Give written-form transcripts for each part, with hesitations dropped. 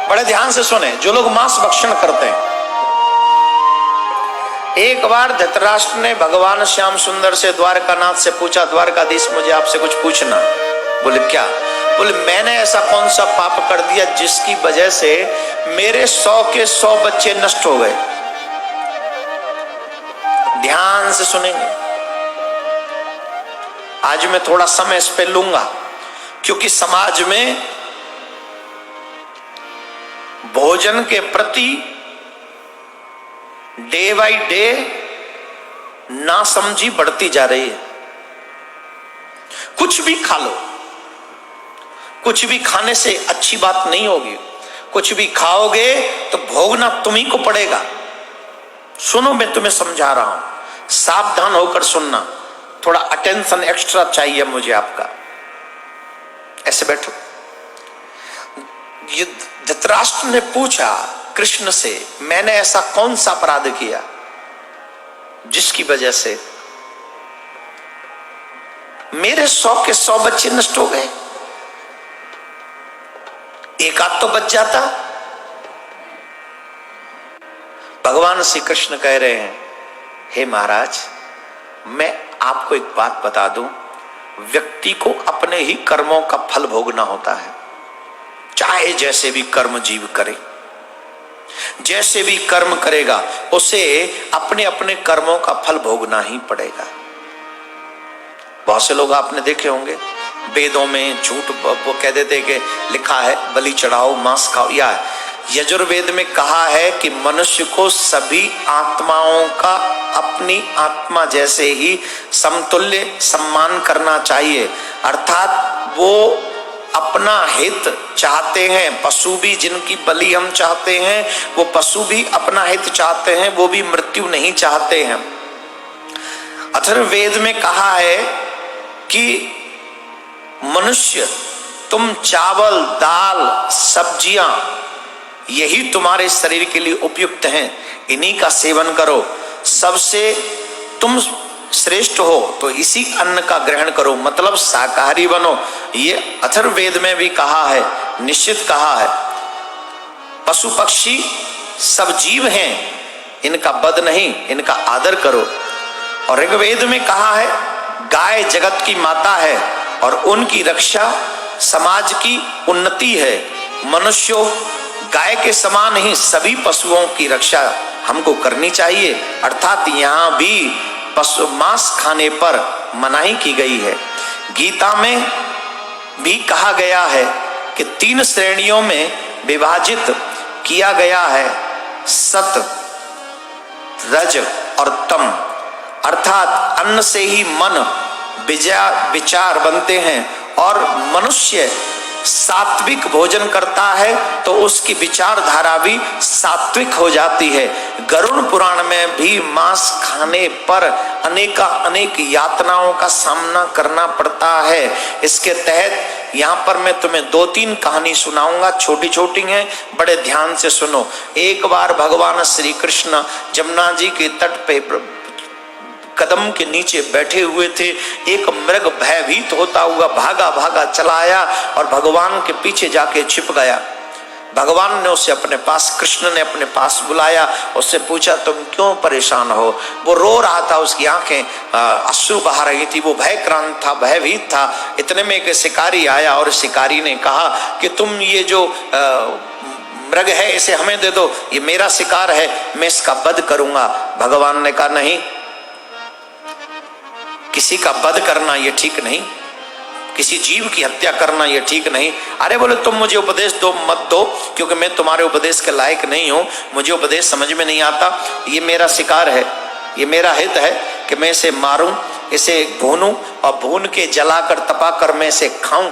बड़े ध्यान से सुने, जो लोग मांस भक्षण करते हैं। एक बार धृतराष्ट्र ने भगवान श्याम सुंदर से, द्वारकानाथ से पूछा, द्वारकाधीश मुझे आपसे कुछ पूछना। बोले क्या? बोले मैंने ऐसा कौन सा पाप कर दिया जिसकी वजह से मेरे 100 के 100 बच्चे नष्ट हो गए। ध्यान से सुनेंगे। आज मैं थोड़ा समय इस पे लूंगा क्योंकि समाज में भोजन के प्रति डे बाई डे नासमझी बढ़ती जा रही है। कुछ भी खा लो, कुछ भी खाने से अच्छी बात नहीं होगी। कुछ भी खाओगे तो भोगना तुम्ही को पड़ेगा। सुनो, मैं तुम्हें समझा रहा हूं, सावधान होकर सुनना। थोड़ा अटेंशन एक्स्ट्रा चाहिए मुझे आपका। ऐसे बैठो। धृतराष्ट्र ने पूछा कृष्ण से, मैंने ऐसा कौन सा अपराध किया जिसकी वजह से मेरे 100 के 100 बच्चे नष्ट हो गए? एक आध तो बच जाता। भगवान श्री कृष्ण कह रहे हैं, हे महाराज, मैं आपको एक बात बता दूं, व्यक्ति को अपने ही कर्मों का फल भोगना होता है। चाहे जैसे भी कर्म जीव करे, जैसे भी कर्म करेगा उसे अपने अपने कर्मों का फल भोगना ही पड़ेगा। बहुत से लोग आपने देखे होंगे, वेदों में झूठ वो कह देते कि लिखा है बलि चढ़ाओ मांस खाओ, या यजुर्वेद में कहा है कि मनुष्य को सभी आत्माओं का अपनी आत्मा जैसे ही समतुल्य सम्मान करना चाहिए। अर्थात वो अपना हित चाहते हैं। पशु भी जिनकी बलि हम चाहते हैं, वो पशु भी अपना हित चाहते हैं, वो भी मृत्यु नहीं चाहते हैं। अथर्ववेद में कहा है कि मनुष्य, तुम चावल दाल सब्जियां, यही तुम्हारे शरीर के लिए उपयुक्त हैं, इन्हीं का सेवन करो। सबसे तुम श्रेष्ठ हो तो इसी अन्न का ग्रहण करो, मतलब शाकाहारी बनो। ये अथर्ववेद में भी कहा है, निश्चित कहा है। पशु पक्षी सब जीव हैं, इनका वध नहीं, इनका आदर करो। और ऋग्वेद में कहा है, गाय जगत की माता है और उनकी रक्षा समाज की उन्नति है। मनुष्यों, गाय के समान ही सभी पशुओं की रक्षा हमको करनी चाहिए। अर्थात यहाँ भी पशु मांस खाने पर मनाही की गई है। गीता में भी कहा गया है कि 3 श्रेणियों में विभाजित किया गया है, सत, रज और तम। अर्थात अन्न से ही मन विचार बनते हैं, और मनुष्य सात्विक भोजन करता है तो उसकी विचारधारा भी सात्विक हो जाती है। गरुड़ पुराण में भी मांस खाने पर अनेक यातनाओं का सामना करना पड़ता है। इसके तहत यहाँ पर मैं तुम्हें 2-3 कहानी सुनाऊंगा, छोटी छोटी हैं, बड़े ध्यान से सुनो। एक बार भगवान श्री कृष्ण जमुना जी के तट पे कदम के नीचे बैठे हुए थे। एक मृग भयभीत होता हुआ भागा भागा चला आया और भगवान के पीछे जाके छिप गया। भगवान ने उसे अपने पास, कृष्ण ने अपने पास बुलाया, उससे पूछा तुम क्यों परेशान हो? वो रो रहा था, उसकी आंखें अश्रु बहा रही थी, वो भयक्रांत था, भयभीत था। इतने में एक शिकारी आया और शिकारी ने कहा कि तुम ये जो मृग है इसे हमें दे दो, ये मेरा शिकार है, मैं इसका वध करूंगा। भगवान ने कहा नहीं, किसी का वध करना ये ठीक नहीं, किसी जीव की हत्या करना ये ठीक नहीं। अरे बोले तुम मुझे उपदेश दो, मत दो, क्योंकि मैं तुम्हारे उपदेश के लायक नहीं हूं, मुझे उपदेश समझ में नहीं आता। ये मेरा शिकार है, ये मेरा हित है कि मैं इसे मारूं, इसे भूनूं और भून के जलाकर तपाकर मैं इसे खाऊं,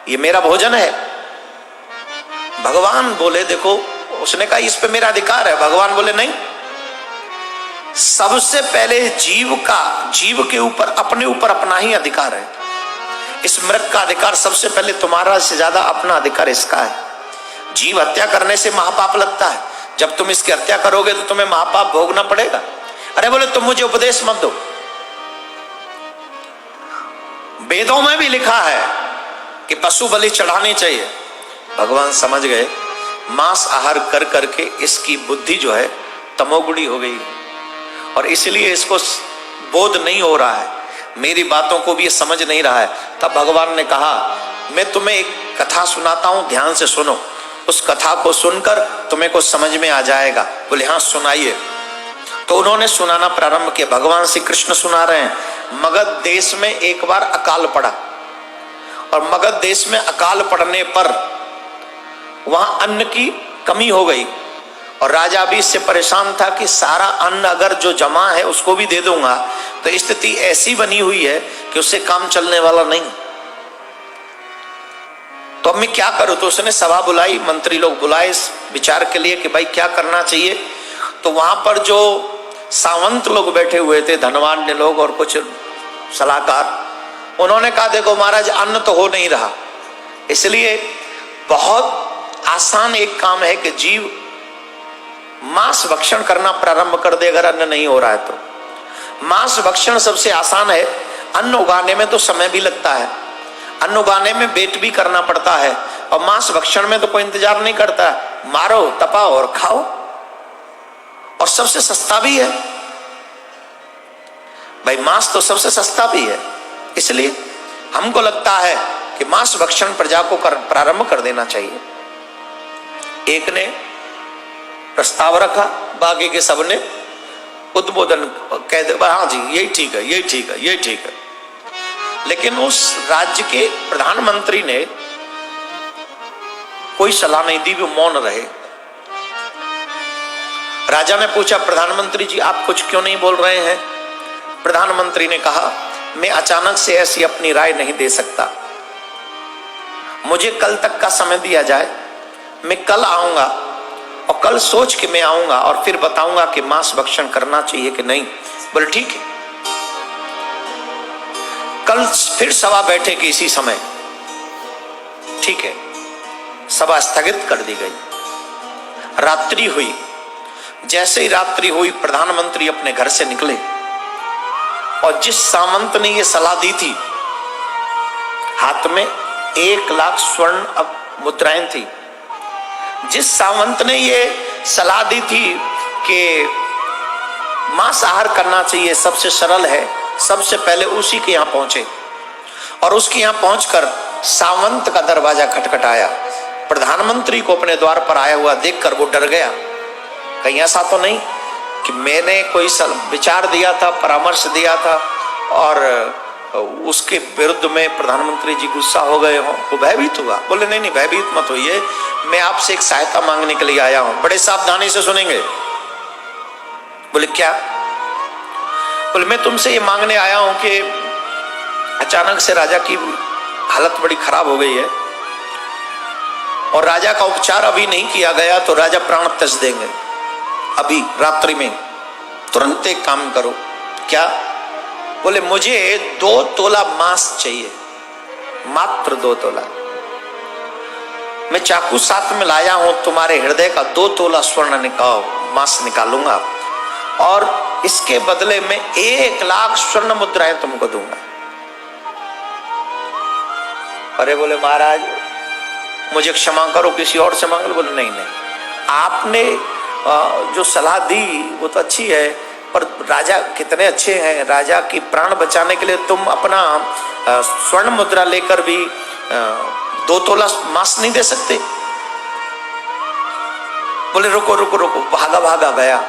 ये मेरा भोजन है। भगवान बोले देखो, उसने कहा इस पे मेरा अधिकार है। भगवान बोले नहीं, सबसे पहले जीव के ऊपर, अपने ऊपर अपना ही अधिकार है। इस मृग का अधिकार सबसे पहले तुम्हारा से ज्यादा अपना अधिकार इसका है। जीव हत्या करने से महापाप लगता है, जब तुम इसकी हत्या करोगे तो तुम्हें महापाप भोगना पड़ेगा। अरे बोले तुम मुझे उपदेश मत दो, वेदों में भी लिखा है कि पशु बलि चढ़ानी चाहिए। भगवान समझ गए मांस आहार कर करके इसकी बुद्धि जो है तमोगुणी हो गई और इसलिए इसको बोध नहीं हो रहा है, मेरी बातों को भी ये समझ नहीं रहा है। तब भगवान ने कहा मैं तुम्हें एक कथा सुनाता हूं, ध्यान से सुनो, उस कथा को सुनकर तुम्हें को समझ में आ जाएगा। बोले हाँ सुनाइए। तो उन्होंने सुनाना प्रारंभ किया। भगवान श्री कृष्ण सुना रहे हैं। मगध देश में एक बार अकाल पड़ा और मगध देश में अकाल पड़ने पर वहां अन्न की कमी हो गई और राजा भी इससे परेशान था कि सारा अन्न अगर जो जमा है उसको भी दे दूंगा तो स्थिति ऐसी बनी हुई है कि उससे काम चलने वाला नहीं, तो अब मैं क्या करूं। तो उसने सभा बुलाई, मंत्री लोग बुलाए इस विचार के लिए कि भाई क्या करना चाहिए। तो वहां पर जो सावंत लोग बैठे हुए थे, धनवान लोग और कुछ सलाहकार, उन्होंने कहा देखो महाराज अन्न तो हो नहीं रहा, इसलिए बहुत आसान एक काम है कि जीव मांस भक्षण करना प्रारंभ कर दे अगर अन्न नहीं हो रहा है तो। मांस भक्षण सबसे आसान है, अन्न उगाने में तो समय भी लगता है, अन्न उगाने में वेट भी करना पड़ता है और मांस भक्षण में तो कोई इंतजार नहीं करता, मारो तपाओ और खाओ, और सबसे सस्ता भी है भाई, मांस तो सबसे सस्ता भी है। इसलिए हमको लगता है कि मांस भक्षण प्रजा को प्रारंभ कर देना चाहिए। एक ने प्रस्ताव रखा, बाकी के सबने उद्बोधन कह दे हाँ जी यही ठीक है, यही ठीक है, यही ठीक है। लेकिन उस राज्य के प्रधानमंत्री ने कोई सलाह नहीं दी, वो मौन रहे। राजा ने पूछा प्रधानमंत्री जी आप कुछ क्यों नहीं बोल रहे हैं। प्रधानमंत्री ने कहा मैं अचानक से ऐसी अपनी राय नहीं दे सकता, मुझे कल तक का समय दिया जाए, मैं कल आऊंगा और कल सोच के मैं आऊंगा और फिर बताऊंगा कि मांस भक्षण करना चाहिए कि नहीं। बोले ठीक है। कल फिर सभा बैठेगी इसी समय, ठीक है। सभा स्थगित कर दी गई। रात्रि हुई, जैसे ही रात्रि हुई प्रधानमंत्री अपने घर से निकले और जिस सामंत ने ये सलाह दी थी हाथ में 1 लाख स्वर्ण मुद्राएं थी। जिस सामंत ने ये सलाह दी थी कि मांसाहार करना चाहिए, सबसे सरल है, सबसे पहले उसी के यहां पहुंचे और उसके यहां पहुंचकर सावंत का दरवाजा खटखटाया। प्रधानमंत्री को अपने द्वार पर आया हुआ देखकर वो डर गया, कहीं ऐसा तो नहीं कि मैंने कोई विचार दिया था, परामर्श दिया था और उसके विरुद्ध में प्रधानमंत्री जी गुस्सा हो गए हो। वो भयभीत हुआ। बोले नहीं नहीं भयभीत मत होइए, मैं आपसे एक सहायता मांगने के लिए आया हूं। बड़े सावधानी से सुनेंगे। बोले क्या। बोले मैं तुमसे ये मांगने आया हूं कि अचानक से राजा की हालत बड़ी खराब हो गई है और राजा का उपचार अभी नहीं किया गया तो राजा प्राण त्याज देंगे। अभी रात्रि में तुरंत एक काम करो। क्या। बोले मुझे 2 तोला मांस चाहिए, मात्र 2 तोला। मैं चाकू साथ में लाया हूं, तुम्हारे हृदय का 2 तोला स्वर्ण मांस निकालूंगा और इसके बदले में 1 लाख स्वर्ण मुद्राएं तुमको दूंगा। अरे बोले महाराज मुझे क्षमा करो, किसी और से मांग लो। बोले नहीं नहीं, आपने जो सलाह दी वो तो अच्छी है, पर राजा कितने अच्छे हैं, राजा की प्राण बचाने के लिए तुम अपना स्वर्ण मुद्रा लेकर भी 2 तोला मांस नहीं दे सकते। बोले रुको रुको रुको। भागा भागा गया,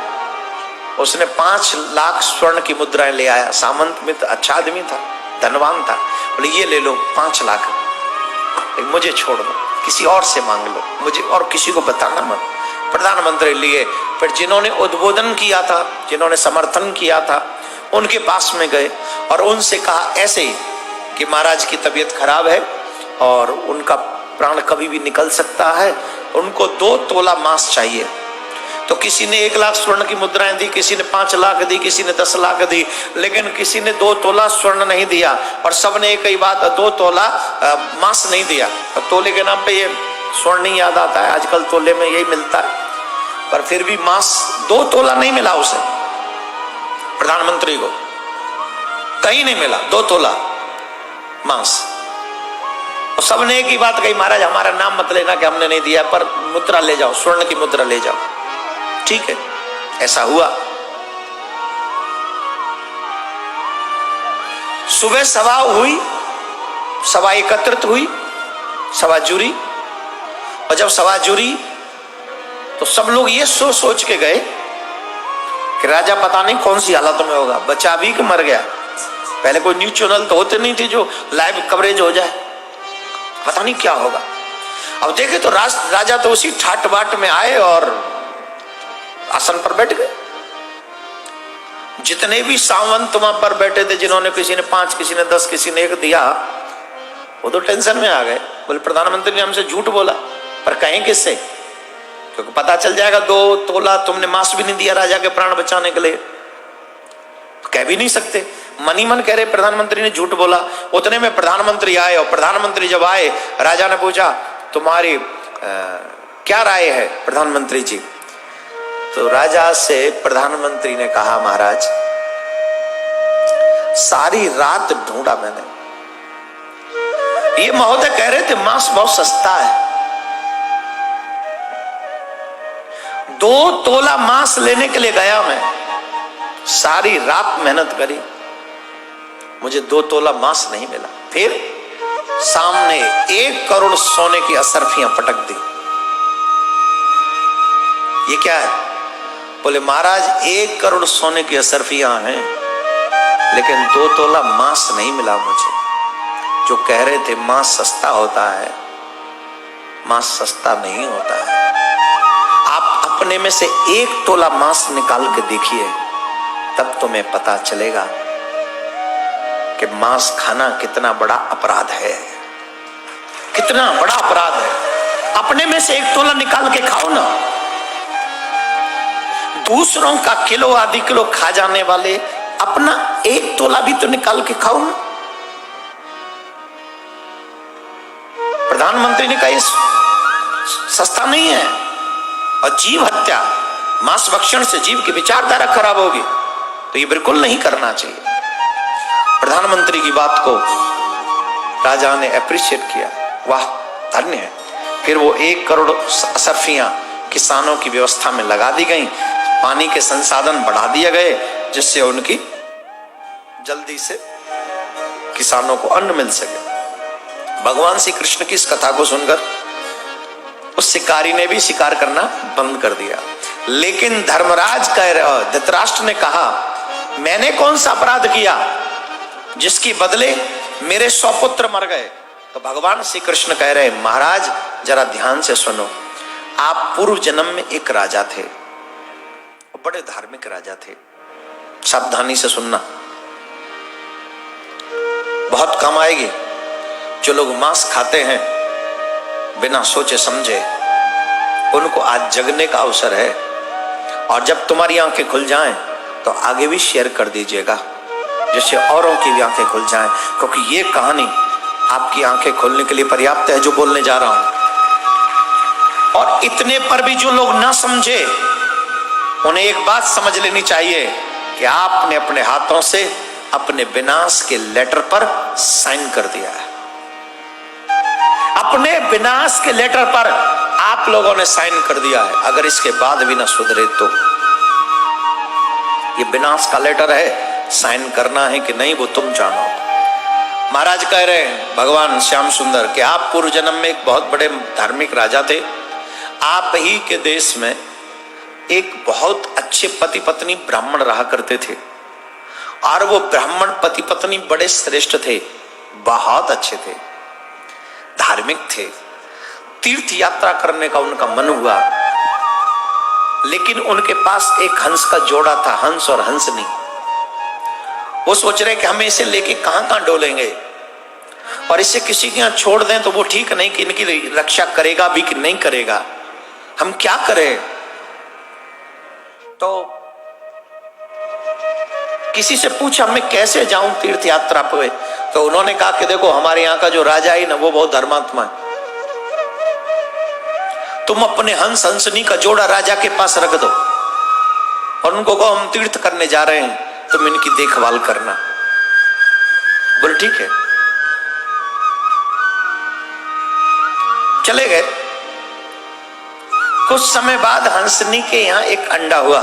उसने 5 लाख स्वर्ण की मुद्राएं ले आया। सामंत में तो अच्छा आदमी था, धनवान था। बोले ये ले लो 5 लाख, मुझे छोड़ दो, किसी और से मांग लो, मुझे और किसी को बताना मत। प्रधानमंत्री लिए, फिर जिन्होंने उद्बोधन किया था, जिन्होंने समर्थन किया था, उनके पास में गए और उनसे कहा ऐसे ही कि महाराज की तबीयत खराब है और उनका प्राण कभी भी निकल सकता है, उनको 2 तोला मांस चाहिए। तो किसी ने 1 लाख स्वर्ण की मुद्राएं दी, किसी ने 5 लाख दी, किसी ने 10 लाख दी, लेकिन किसी ने 2 तोला स्वर्ण नहीं दिया और सबने एक ही बात 2 तोला मांस नहीं दिया। तो तोले के नाम पे ये स्वर्ण नहीं याद आता है, आजकल तोले में यही मिलता है, पर फिर भी मांस 2 तोला नहीं मिला उसे, प्रधानमंत्री को कहीं नहीं मिला 2 तोला मांस। और सबने एक ही बात कही, महाराज हमारा नाम मत लेना कि हमने नहीं दिया, पर मुद्रा ले जाओ, स्वर्ण की मुद्रा ले जाओ। ठीक है, ऐसा हुआ। सुबह सभा हुई, सभा एकत्रित हुई, सभा जुड़ी। और जब सभा जुड़ी तो सब लोग ये सोच के गए कि राजा पता नहीं कौन सी हालत में होगा, बचा भी कि मर गया। पहले कोई न्यूज चैनल तो होते नहीं थे जो लाइव कवरेज हो जाए, पता नहीं क्या होगा। अब देखे तो राजा तो उसी ठाट बाट में आए और आसन पर बैठ गए। जितने भी सावंत वहां पर बैठे थे, जिन्होंने किसी ने 5, किसी ने 10, किसी ने 1 दिया, वो तो टेंशन में आ गए। बोले प्रधानमंत्री ने हमसे झूठ बोला, पर कहें किससे, क्योंकि पता चल जाएगा 2 तोला तुमने मांस भी नहीं दिया राजा के प्राण बचाने के लिए, तो कह भी नहीं सकते। मन ही मन कह रहे प्रधानमंत्री ने झूठ बोला। उतने में प्रधानमंत्री आए, और प्रधानमंत्री जब आए, राजा ने पूछा तुम्हारी क्या राय है प्रधानमंत्री जी। तो राजा से प्रधानमंत्री ने कहा, महाराज सारी रात ढूंढा मैंने, ये महोदय कह रहे थे मांस बहुत सस्ता है, 2 तोला मांस लेने के लिए गया मैं, सारी रात मेहनत करी, मुझे 2 तोला मांस नहीं मिला। फिर सामने 1 करोड़ सोने की असरफियां पटक दी। ये क्या है? बोले महाराज 1 करोड़ सोने की असरफियां हैं, लेकिन 2 तोला मांस नहीं मिला मुझे। जो कह रहे थे मांस सस्ता होता है, मांस सस्ता नहीं होता है। आप अपने में से 1 तोला मांस निकाल के देखिए, तब तुम्हें पता चलेगा कि मांस खाना कितना बड़ा अपराध है, कितना बड़ा अपराध है। अपने में से 1 तोला निकाल के खाओ ना। दूसरों का किलो आधी किलो खा जाने वाले अपना 1 तोला भी तो निकाल के खाओ ना। प्रधानमंत्री ने कहा ये सस्ता नहीं है, और जीव हत्या, मांस भक्षण से जीव की विचारधारा खराब होगी, तो ये बिल्कुल नहीं करना चाहिए। प्रधानमंत्री की बात को राजा ने अप्रिशिएट किया, वाह धन्य है। फिर वो 1 करोड़ असरफियां किसानों की व्यवस्था में लगा दी गई, पानी के संसाधन बढ़ा दिए गए, जिससे उनकी जल्दी से किसानों को अन्न मिल सके। भगवान श्री कृष्ण की इस कथा को सुनकर उस शिकारी ने भी शिकार करना बंद कर दिया। लेकिन धर्मराज धृतराष्ट्र ने कहा, मैंने कौन सा अपराध किया जिसके बदले मेरे 100 पुत्र मर गए? तो भगवान श्री कृष्ण कह रहे, महाराज जरा ध्यान से सुनो, आप पूर्व जन्म में एक राजा थे, बड़े धार्मिक राजा थे। सावधानी से सुनना, बहुत काम आएगी। जो लोग मांस खाते हैं बिना सोचे समझे, उनको आज जगने का अवसर है, और जब तुम्हारी आंखें खुल जाएं तो आगे भी शेयर कर दीजिएगा, जिससे औरों की भी आंखें खुल जाएं, क्योंकि ये कहानी आपकी आंखें खोलने के लिए पर्याप्त है जो बोलने जा रहा हूं। और इतने पर भी जो लोग ना समझे, उन्हें एक बात समझ लेनी चाहिए कि आपने अपने हाथों से अपने विनाश के लेटर पर साइन कर दिया है। अपने विनाश के लेटर पर आप लोगों ने साइन कर दिया है। अगर इसके बाद भी ना सुधरे तो ये विनाश का लेटर है, साइन करना है कि नहीं वो तुम जानो। महाराज कह रहे हैं भगवान श्याम सुंदर कि आप पूर्व जन्म में एक बहुत बड़े धार्मिक राजा थे। आप ही के देश में एक बहुत अच्छे पति पत्नी ब्राह्मण रहा करते थे, और वो ब्राह्मण पति पत्नी बड़े श्रेष्ठ थे, बहुत अच्छे थे, धार्मिक थे। तीर्थ यात्रा करने का उनका मन हुआ, लेकिन उनके पास एक हंस का जोड़ा था, हंस और हंसनी। वो सोच रहे कि हमें इसे लेके कहां कहां डोलेंगे, और इसे किसी के यहां छोड़ दें तो वो ठीक नहीं कि इनकी रक्षा करेगा भी कि नहीं करेगा, हम क्या करें। तो किसी से पूछा मैं कैसे जाऊं तीर्थ यात्रा पे, तो उन्होंने कहा कि देखो हमारे यहाँ का जो राजा है ना, वो बहुत धर्मात्मा है, तुम अपने हंस हंसनी का जोड़ा राजा के पास रख दो, और उनको कहो हम तीर्थ करने जा रहे हैं, तुम इनकी देखभाल करना। बोले ठीक है। चले गए। कुछ समय बाद हंसनी के यहां एक अंडा हुआ।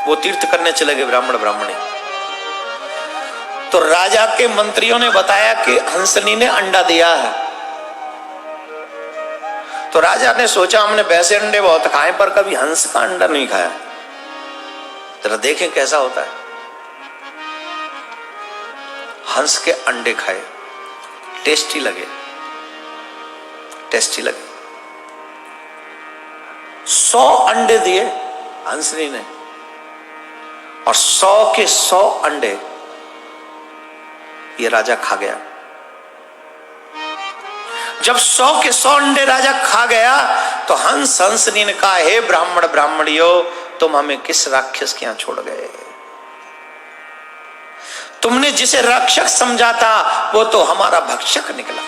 वो तीर्थ करने चले गए ब्राह्मण ब्राह्मणी। तो राजा के मंत्रियों ने बताया कि हंसनी ने अंडा दिया है। तो राजा ने सोचा हमने वैसे अंडे बहुत खाए पर कभी हंस का अंडा नहीं खाया, जरा देखें कैसा होता है। हंस के अंडे खाए, टेस्टी लगे, टेस्टी लगे। 100 अंडे दिए हंसनी ने और 100 के 100 अंडे ये राजा खा गया। जब 100 के 100 अंडे राजा खा गया तो हंसनी ने कहा, हे ब्राह्मण ब्राह्मणियों, तुम हमें किस राक्षस के यहां छोड़ गए? तुमने जिसे रक्षक समझा था वो तो हमारा भक्षक निकला,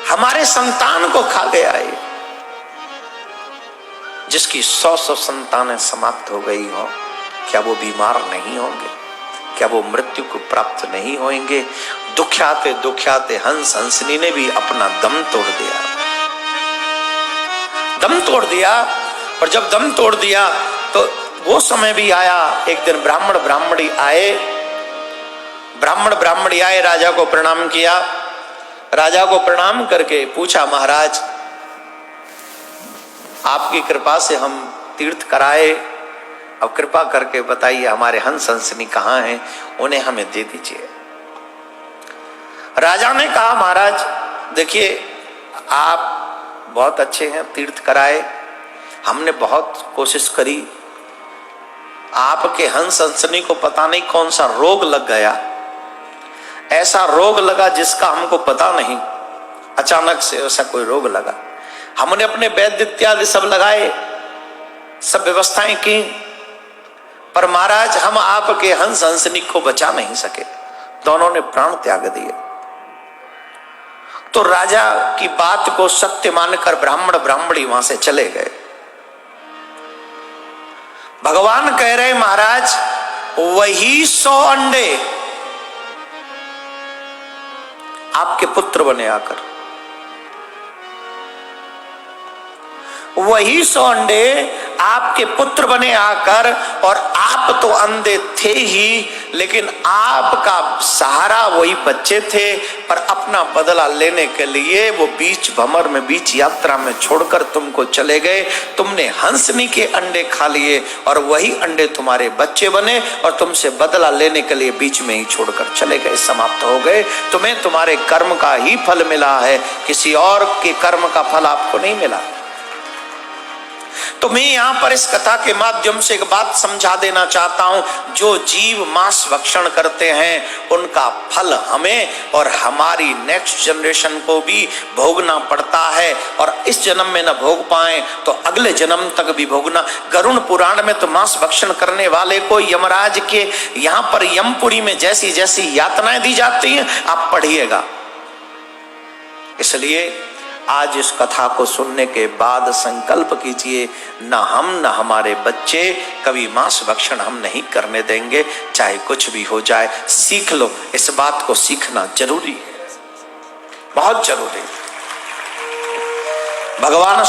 हमारे संतान को खा गया है। जिसकी 100 संतानें समाप्त हो गई हो, क्या वो बीमार नहीं होंगे? क्या वो मृत्यु को प्राप्त नहीं होंगे? दुखियाते दुखियाते हंसनी ने भी अपना दम तोड़ दिया, दम तोड़ दिया। और जब दम तोड़ दिया तो वो समय भी आया, एक दिन ब्राह्मण ब्राह्मणी आए, राजा को प्रणाम किया। राजा को प्रणाम करके पूछा, महाराज आपकी कृपा से हम तीर्थ कराए, अब कृपा करके बताइए हमारे हंसनी कहाँ हैं, उन्हें हमें दे दीजिए। राजा ने कहा, महाराज देखिए आप बहुत अच्छे हैं, तीर्थ कराए, हमने बहुत कोशिश करी, आपके हंसनी को पता नहीं कौन सा रोग लग गया, ऐसा रोग लगा जिसका हमको पता नहीं, अचानक से ऐसा कोई रोग लगा। हमने अपने वैद्य इत्यादि सब लगाए, सब व्यवस्थाएं की, पर महाराज हम आपके हंसनी को बचा नहीं सके, दोनों ने प्राण त्याग दिए। तो राजा की बात को सत्य मानकर ब्राह्मण ब्राह्मणी वहां से चले गए। भगवान कह रहे, महाराज वही 100 अंडे आपके पुत्र बने आकर, वही 100 अंडे आपके पुत्र बने आकर, और आप तो अंधे थे ही, लेकिन आपका सहारा वही बच्चे थे, पर अपना बदला लेने के लिए वो बीच भंवर में, बीच यात्रा में छोड़कर तुमको चले गए। तुमने हंसनी के अंडे खा लिए और वही अंडे तुम्हारे बच्चे बने, और तुमसे बदला लेने के लिए बीच में ही छोड़कर चले गए, समाप्त हो गए। तुम्हें तुम्हारे कर्म का ही फल मिला है, किसी और के कर्म का फल आपको नहीं मिला। तो मैं यहां पर इस कथा के माध्यम से एक बात समझा देना चाहता हूं, जो जीव मांस भक्षण करते हैं उनका फल हमें और हमारी नेक्स्ट जनरेशन को भी भोगना पड़ता है, और इस जन्म में न भोग पाए तो अगले जन्म तक भी भोगना। गरुड़ पुराण में तो मांस भक्षण करने वाले को यमराज के यहां पर यमपुरी में जैसी जैसी यातनाएं दी जाती हैं, आप पढ़िएगा। इसलिए आज इस कथा को सुनने के बाद संकल्प कीजिए, न हम न हमारे बच्चे कभी मांस भक्षण हम नहीं करने देंगे, चाहे कुछ भी हो जाए। सीख लो, इस बात को सीखना जरूरी है, बहुत जरूरी। भगवान